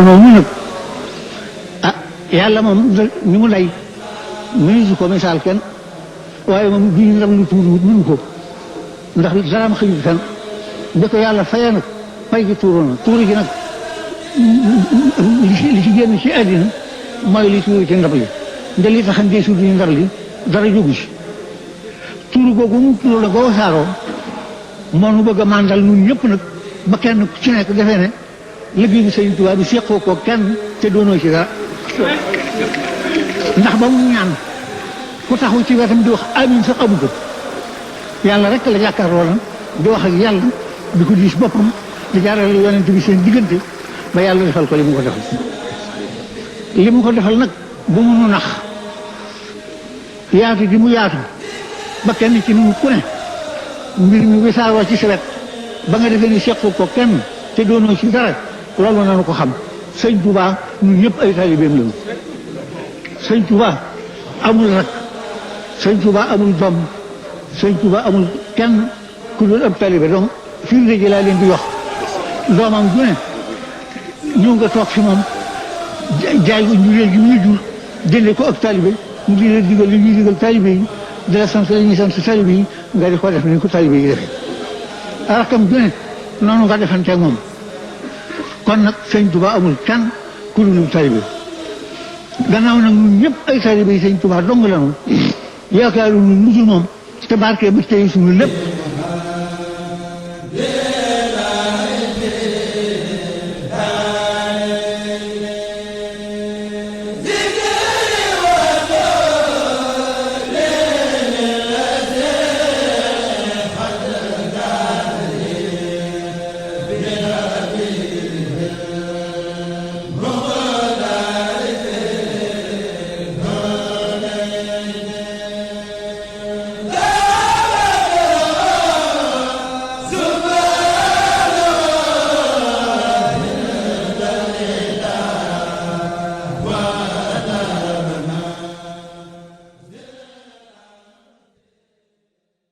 moomu nag ah yàlla moom ni mu lay mënu ko misaal kenn waaye moom bii ndam lu tuuti mënu ko ndax daraam xëyul kenn da ko yàlla fayee nag fay gi tuuru na tuuru gi nag li ci génn ci àddina mooy li tuuru ci ndab li nda li tax ndee suudu ndab li dara jógu ci tuuru googu mu tuuru la goo saaroo moo nu bëgg a màndal ñun ñëpp nag ba kenn ku ci nekk defee ne liggéey bi Sëriñ Tuubaa bi seqoo ko kenn te doonoo ci dara ndax ba mu ñaan ku taxaw ci wetam di wax amiin sax amu ko yàlla rek la jàkkaarloo na di wax ak yàlla di ko diis boppam di jaarale yonent bi seen diggante ba yàlla defal ko li mu ko defal li mu ko defal nag bu mu nu nax yaatu gi mu yaatu ba kenn ci nu ku ne mbir mi wisaaroo ci sa wet ba nga defee ni sequ ko kenn te doonoo ci dara loolu nanu ko xam sëñ Touba ñun ñëpp ay taalibeem lañu sëñ Touba amul rak sëñ Touba amul doom sëñ Touba amul kenn ku dul ab taalibe donc firnde ji laa leen di wax doomam ju ne ñëw nga toog fi moom jaay ko njureel gi mu la jur jëndee ko ak taalibe mu di la digal li ñuy digal taalibe yi di la sant li ñuy sant taalibe yi nga di ko def ni ko taalibe yi defee rakam ju ne noonu nga defanteeg moom kon nag sëñ Touba amul kenn ku dul taalibe gannaaw nag ñun ñëpp ay taalibe yi sëñ Touba dong la ñu yaakaaru ñu lu dul moom te barke ba tey suñu lépp